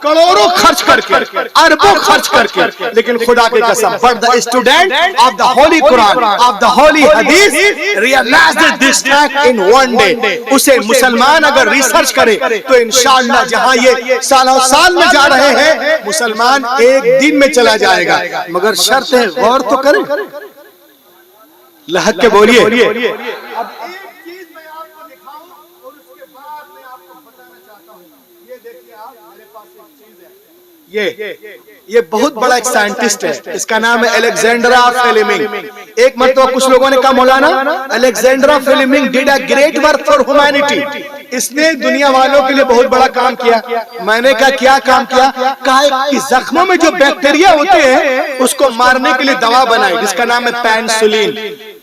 Speaker 1: करोड़ों खर्च करके, अरबों खर्च करके। लेकिन खुदा की कसम, but the student of the holy Quran, of the holy hadith realised this fact in one day. उसे मुसलमान अगर रिसर्च करे तो इंशाअल्लाह जहां ये सालों साल में जा रहे हैं, मुसलमान एक दिन में चला जाएगा। मगर शर्त है, गौर तो करें, लहक के बोलिए। ये बहुत बड़ा एक साइंटिस्ट है, इसका नाम है अलेक्जेंडर फ्लेमिंग। एक मतलब कुछ लोगों ने कहा मौलाना Alexander Fleming did a great work for humanity. इसने दुनिया वालों के लिए बहुत बड़ा काम किया। मैंने कहा क्या काम किया? कहा कि जख्मों में जो बैक्टीरिया होते हैं उसको मारने के लिए दवा बनाई जिसका नाम है पेनिसिलिन।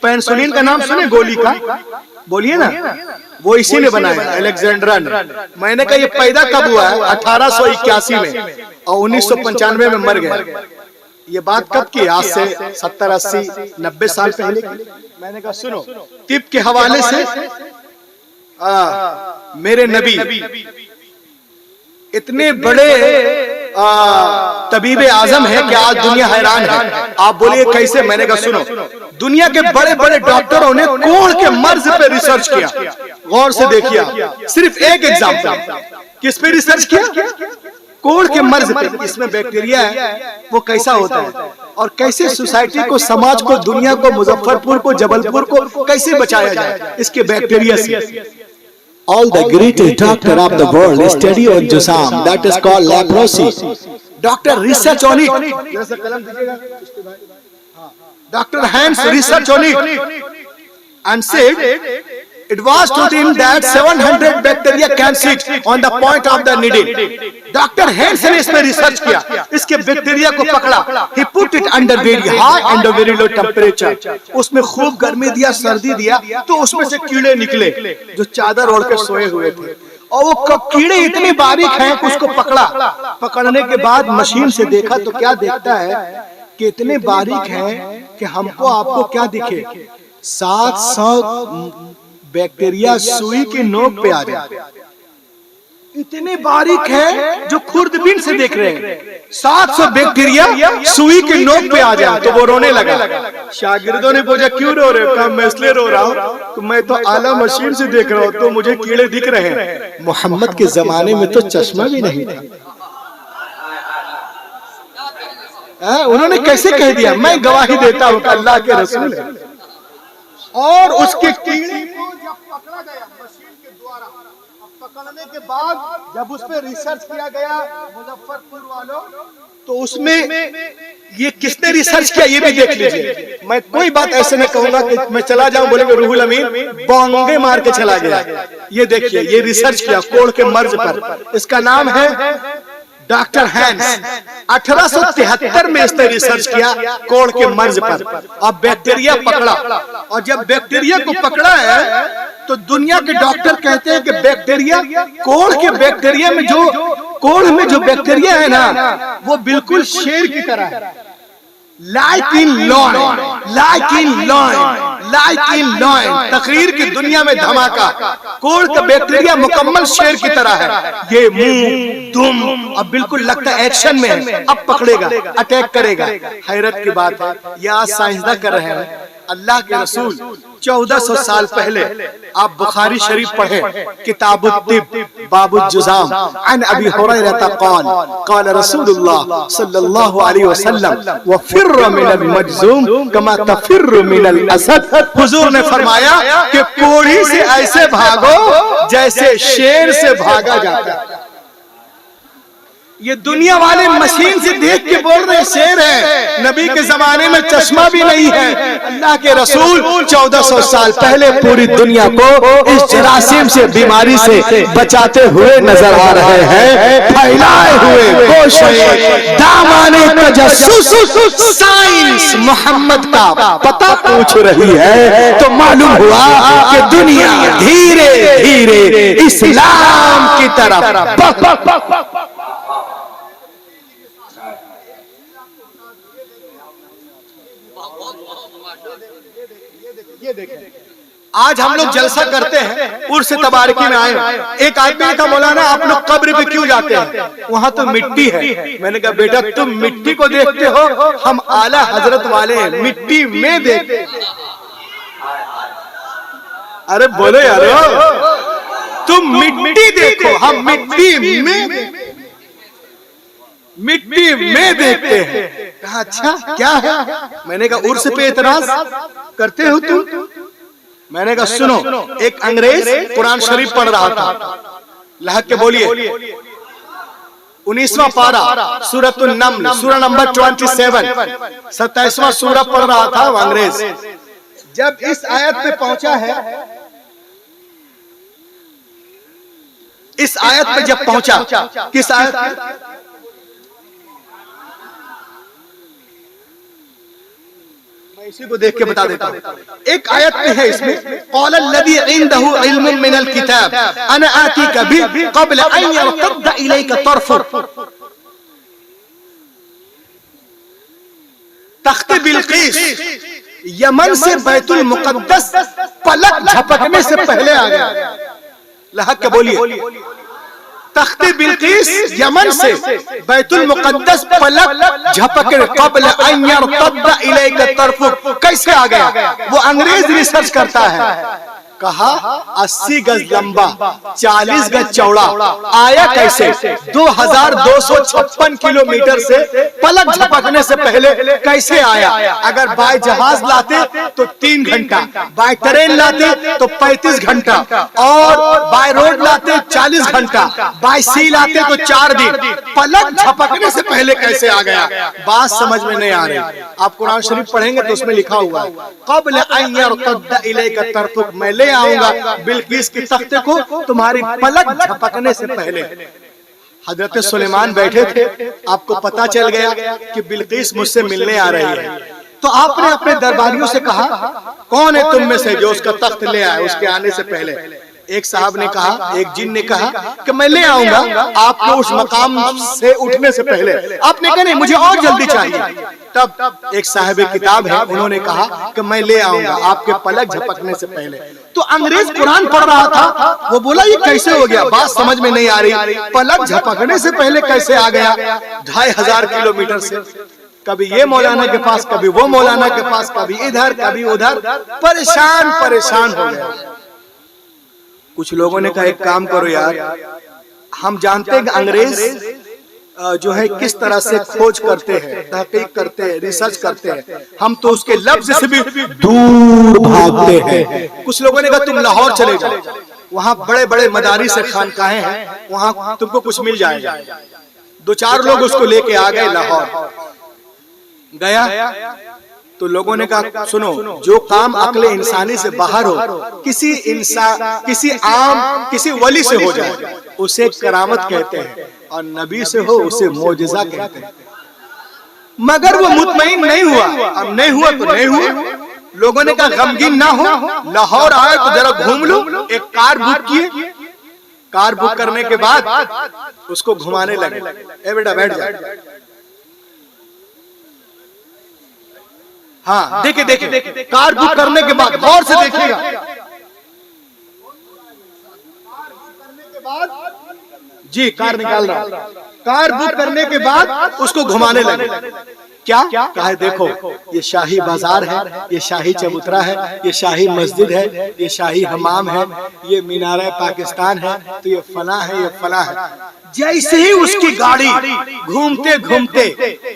Speaker 1: पेनिसिलिन का नाम सुने, गोली का, बोलिए ना, वो इसी ने बनाया, अलेक्जेंडर ने। मैंने कहा ये पैदा कब हुआ है? 1881 में, और 1995 में मर गया। ये बात कब की? आज से 70, 80, 90 साल पहले। मैंने कहा सुनो, तिब के हवाले से मेरे नबी इतने बड़े तबीब आजम है कि आज दुनिया हैरान है। आप बोलिए कैसे? मैंने कहा सुनो, दुनिया के बड़े बड़े डॉक्टरों ने कोढ़ के मर्ज पे रिसर्च किया। गौर से देखिए, सिर्फ एक एग्जांपल, किस पे रिसर्च किया? कोढ़ के मर्ज पे। इसमें बैक्टीरिया है, वो कैसा होता है और कैसे सोसाइटी को, समाज को, दुनिया को, मुजफ्फरपुर को, जबलपुर को कैसे बचाया जाए इसके बैक्टीरिया से।
Speaker 2: All the greatest doctor of the world study on Jusam, that is called leprosy.
Speaker 1: Doctor research on it. Dr. Hans research on it and said It was told him that 700 bacteria can sit on the point of the needle. Doctor hence ने इसमें research किया, इसके bacteria को पकड़ा, he put it under very high and very low temperature. उसमें खूब गर्मी दिया, सर्दी दिया, तो उसमें से कीड़े निकले जो चादर ओढ़ कर सोए हुए थे। और वो कीड़े इतने बारीक हैं कि उसको पकड़ा, पकड़ने के बाद मशीन से देखा तो क्या देखता है कि इतने बारीक हैं कि हमको आपको क्या दिखे, 700 बैक्टीरिया सुई की नोक पे आ जाए। इतने बारीक है जो खुर्दबीन से देख रहे हैं, 700 बैक्टीरिया सुई की नोक पे आ जाए। तो वो रोने लगा। शागिर्दों ने पूछा क्यों रो रहे हो? कहा मैं इसलिए रो रहा हूँ तो मैं तो आला मशीन से देख रहा हूँ तो मुझे कीड़े दिख रहे हैं। मोहम्मद के जमाने में तो चश्मा भी नहीं था। उन्होंने कैसे कह दिया? मैं गवाही देता हूँ कि अल्लाह के रसूल है। और उसके कीड़े को जब पकड़ा गया मशीन के द्वारा, पकड़ने के बाद जब उस पर रिसर्च किया गया मुजफ्फरपुर वालों, तो उसमें ये किसने रिसर्च किया ये भी देख लीजिए। मैं कोई बात ऐसे नहीं कहूंगा कि मैं चला जाऊं बोले रूहुल अमीन बोंगे मार के चला गया। ये देखिए, ये रिसर्च किया कोढ़ के मर्ज पर। इसका नाम है डॉक्टर हैंस। 1873 में इसने रिसर्च किया कोढ़ के मर्ज पर और बैक्टीरिया पकड़ा। और जब बैक्टीरिया को पकड़ा है तो दुनिया के डॉक्टर कहते हैं कि बैक्टीरिया, कोढ़ के बैक्टीरिया में जो कोढ़ में जो बैक्टीरिया है ना, वो बिल्कुल शेर की तरह है। Like in lion, like in lion, like in lion. तकरीर की दुनिया में धमाका। कोढ़ का बैक्टीरिया मुकम्मल शेर की तरह है। ये मुंह दुम अब बिल्कुल लगता है एक्शन में है, अब पकड़ेगा, अटैक करेगा। हैरत की बात है, ये आज साइंसदान कर रहे हैं। अल्लाह के रसूल 1400 साल पहले आप बुखारी शरीफ पढ़े, किताबुत तिब बाबुल जुज़ाम अन अबी हुरैरा क़ाल रसूलुल्लाह सल्लल्लाहु अलैहि वसल्लम वफ़िर्र मिनल मजज़ूम कमा तफ़िर्रु मिनल असद। हुजूर ने फरमाया कि कोढ़ी से ऐसे भागो जैसे शेर से भागा जाता है। ये दुनिया वाले मशीन से देख के बोल रहे शेर है। नबी के जमाने में चश्मा भी नहीं है। अल्लाह के रसूल 1400 साल पहले पूरी दुनिया को इस जरासीम से, बीमारी से बचाते हुए नजर आ रहे हैं। फैलाए हुए दामाने तजस्सुस साइंस मोहम्मद का पता पूछ रही है, तो मालूम हुआ कि दुनिया धीरे धीरे इस्लाम की तरफ आज हम लोग जलसा करते हैं, उर्स तबारकी में आए। एक आदमी का मौलाना आप लोग कब्र पे क्यों जाते हैं? वहां तो मिट्टी है। मैंने कहा बेटा तुम मिट्टी को देखते हो, हम आला हजरत वाले हैं, मिट्टी में देखते। अरे बोलो यार, तुम मिट्टी देखो, हम मिट्टी में देखते हैं। कहा अच्छा क्या है? मैंने कहा उर्स पे एतराज करते हो तुम? मैंने कहा सुनो, एक अंग्रेज कुरान शरीफ पढ़ रहा था, लहक के बोलिए 19वां पारा सूरतुन नम्ल सूरा नंबर 27 27वां सूरा पढ़ रहा था वो अंग्रेज। जब इस आयत पे पहुंचा है, इस आयत पे जब पहुंचा, किस आयत पे? इसी को देख के बता देता हूँ। एक आयत में है इसमें क़ालल्लज़ी इंदहु इल्मुम मिनल किताब अना आतीका बिही क़ब्ल अन यरतद्द इलैका तर्फ़ुक। तख्ते बिल्कीस यमन से बैतुल मुक़द्दस पलक झपकने से पहले आ गया। लहक के बोलिए, तख्ते बिल्कीस यमन से बैतुल मुक़द्दस पलक झपके क़ब्ल अन यरतद्द इलैका तर्फ़ुक। कैसे आ गया? वो अंग्रेज रिसर्च करता है। कहा 80 गज लंबा 40 गज चौड़ा, आया कैसे? 2256 किलोमीटर से पलक झपकने से पहले कैसे आया? अगर बाय जहाज लाते तो 3 घंटा, बाय ट्रेन लाते तो 35 घंटा, और बाय रोड लाते 40 घंटा, बाय सी लाते तो 4 दिन। पलक झपकने से पहले कैसे आ गया? बात समझ में नहीं आ रही। आप कुरान शरीफ पढ़ेंगे तो उसमें लिखा हुआ है क़ब्ल अन यरतद्द इलैका तर्फ़ुक। मैं ले ले आऊंगा बिल्किस के तख्ते को तुम्हारी पलक झपकने से पहले। हजरत सुलेमान बैठे थे, आपको पता चल गया कि बिल्किस मुझसे मिलने आ रही है, तो आपने अपने दरबारियों से कहा कौन है तुम में से जो उसका तख्त ले आए उसके आने से पहले। एक साहब ने कहा, एक जिन ने कहा कि मैं ले आऊंगा आपको उस मकाम से उठने से पहले। आपने कहा नहीं मुझे और जल्दी चाहिए। तब एक साहिब किताब है, उन्होंने कहा कि मैं ले आऊंगा आपके पलक झपकने से पहले। तो अंग्रेज कुरान पढ़ रहा था, वो बोला ये कैसे हो गया, बात समझ में नहीं आ रही, पलक झपकने से पहले कैसे आ गया 2500 किलोमीटर से। कभी ये मौलाना के पास, कभी वो मौलाना के पास, कभी इधर कभी उधर, परेशान हो गया। कुछ लोगों ने कहा एक काम करो यार, हम जानते हैं कि अंग्रेज जो है किस तरह से खोज करते हैं, तहकीक करते हैं, रिसर्च करते हैं, हम तो उसके लफ्ज से भी दूर भागते हैं। कुछ लोगों ने कहा तुम लाहौर चले जाओ, वहाँ बड़े बड़े मदारिस से खानकाहें हैं, वहाँ तुमको कुछ मिल जाएगा। 2-4 लोग उसको लेके आ गए लाहौर। गया तो लोगों ने कहा सुनो, जो काम अक्ल इंसानी से बाहर हो, किसी वली से हो जाए उसे करामत कहते हैं, और नबी से हो उसे मोजज़ा कहते हैं। मगर वो मुतमईन नहीं हुआ। अब नहीं हुआ तो नहीं हुआ। लोगों ने कहा गमगीन ना हो, लाहौर आए तो जरा घूम लो। एक कार बुक किए, कार बुक करने के बाद उसको घुमाने लगे। ए बेटा बैठ जा। हाँ देखिए कार बुक करने के बाद गौर से देखिएगा, जी कार निकाल रहा। कार बुक करने के बाद उसको घुमाने लगे। क्या कहा, देखो ये शाही बाजार है, ये शाही चबूतरा है, ये शाही मस्जिद है, ये शाही हमाम है, ये मीनार पाकिस्तान है, तो ये फला है, ये फला है। जैसे ही उसकी गाड़ी घूमते घूमते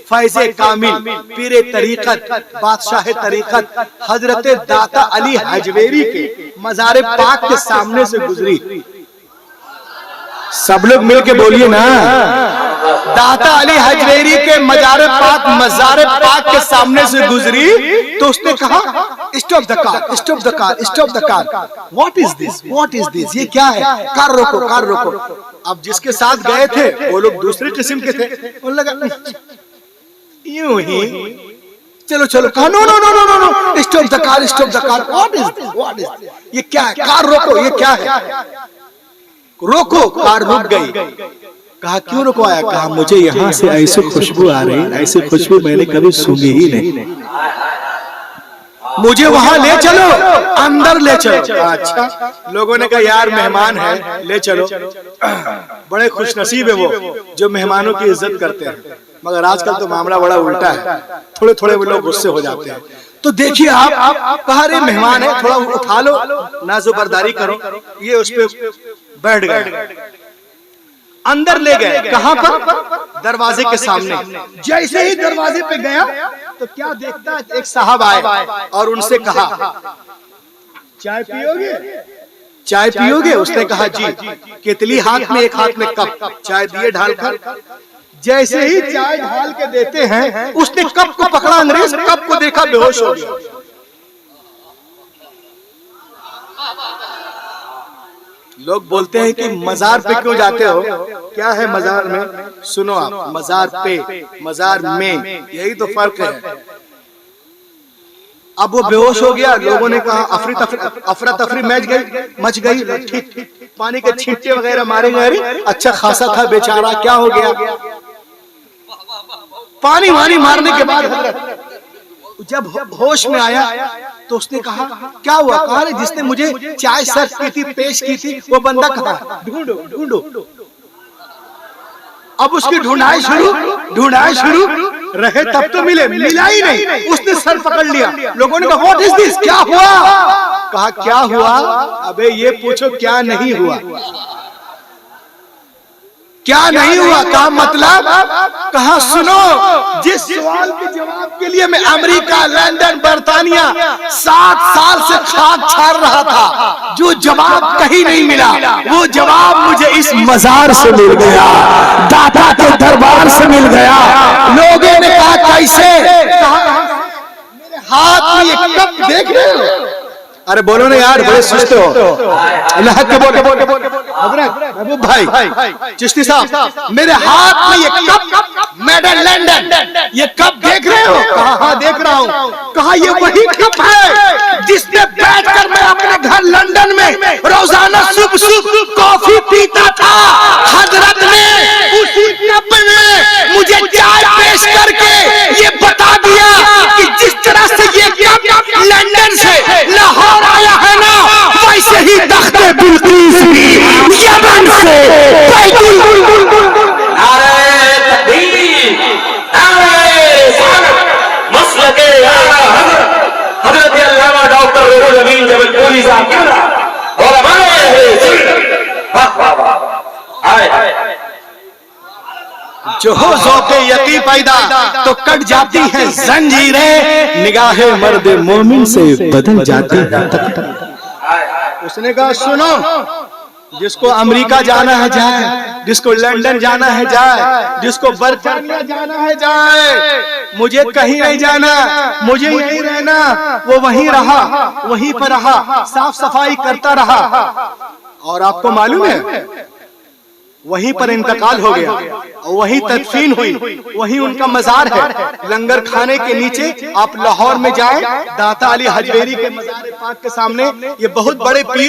Speaker 1: फैज़े कामिल, पीरे तरीकत, बादशाह तरीकत हजरत दाता अली हजवेरी के मज़ार पाक के सामने से गुजरी। सब लोग मिलके बोलिए ना, दाता अली हजवेरी के मज़ार पाक के सामने से गुजरी, तो उसने कहा stop the car, stop the car, stop the car. What is this, what is this, ये क्या है, कार रोको, कार रोको। अब जिसके साथ गए थे वो लोग दूसरे किस्म के थे, उन्हें लगा यूं ही चलो चलो, कहा no no no no no, stop the car, stop the car. What is this, what is this, ये क्या है, कार रोको, ये क्या है, रोको। कार रुक गई। कहा क्यों रुकवाया, कहा मुझे यहाँ से ऐसी खुशबू आ रही, ऐसी खुशबू मैंने कभी सुनी ही नहीं, मुझे वहां ले चलो, अंदर ले चलो। अच्छा, लोगों ने कहा यार मेहमान है, ले चलो। बड़े खुशनसीब है वो जो मेहमानों की इज्जत करते हैं, मगर आजकल तो मामला बड़ा उल्टा है, थोड़े थोड़े वो लोग गुस्से हो जाते हैं। तो देखिए आप कहा रे मेहमान है, थोड़ा उठा लो, नाजुबरदारी करो। ये उस पे बैठ गए, अंदर ले गए। कहां पर, दरवाजे के सामने। जैसे ही दरवाजे पे गया तो क्या देखता है, एक साहब आए और उनसे कहा चाय पियोगे, चाय पियोगे। उसने कहा जी। केतली हाथ में, एक हाथ में कप, चाय दिए ढालकर। जैसे ही चाय ढाल के देते हैं, उसने कप को पकड़ा, अंग्रेज कप को देखा, बेहोश हो गया। लोग बोलते हैं कि मजार पे क्यों जाते हो, क्या है मजार में, सुनो आप, मजार पे, मजार में, यही तो फर्क है। अब वो बेहोश हो गया, लोगों ने कहा अफरा तफरी मच गई, ठीक पानी के छींटे वगैरह मारे गए। अच्छा खासा था बेचारा, क्या हो गया, पानी वानी मारने के बाद जब होश में आया तो उसने कहा क्या हुआ, कहा जिसने मुझे चाय सर्व की थी, पेश की थी, वो बंदा कहा, ढूंढो ढूंढो। अब उसकी ढूंढाई शुरू रहे, तब तो मिला ही नहीं। उसने सर पकड़ लिया। लोगों ने कहा व्हाट इज दिस, क्या हुआ, कहा क्या हुआ, अबे ये पूछो क्या नहीं हुआ, क्या नहीं हुआ, कहा मतलब, कहा सुनो, जिस सवाल के जवाब के लिए मैं अमेरिका, लंदन, बर्तानिया 7 साल से खाक छाड़ रहा था, जो जवाब कहीं नहीं मिला, वो जवाब मुझे इस मजार से मिल गया, दाता के दरबार से मिल गया। लोगों ने कहा कैसे, मेरे हाथ में ये कप देख रहे हो, अरे बोलो ना यार, बड़े सुस्त हो। अल्लाह के बोल महबूब भाई चिश्ती साहब, मेरे हाथ में ये कप मेड इन लंदन, ये कप देख रहे हो? कहा हाँ देख रहा हूँ। कहा ये वही कप है जिसमें बैठकर मैं अपने घर लंदन में रोजाना सुबह कॉफी पीता था। हजरत ने उसी कप में मुझे चाय पेश करके ये बता दिया कि जिस तरह से ये कप लंदन से लाहौर आया है ना, वैसे ही तख्ते बिल्किस भी यमन से
Speaker 3: नारे तकबीर, नारे रिसालत, मसलके आला हज़रत अल्लामा डॉक्टर रुहुल अमीन जबलपुरी साहब किबला और हमारे वाह वाह वाह। आए
Speaker 1: जो हो ज़ौक़े यकी पैदा तो कट जाती है जंजीरें, निगाहे मर्द मोमिन से बदल जाती है। उसने कहा सुनो, जिसको अमेरिका जाना है जाए, जिसको लंदन जाना है जाए, जिसको बर्तानिया जाना है जाए, मुझे कहीं नहीं जाना, मुझे यहीं रहना। वो वहीं रहा, वहीं पर रहा, साफ सफाई करता रहा। और आपको मालूम है वहीं पर इंतकाल हो गया और वहीं तदफीन हुई, वहीं उनका मजार है। लंगर खाने के नीचे आप लाहौर में जाएं, दाता अली हजवेरी के मजार पाक के सामने ये बहुत बड़े पीर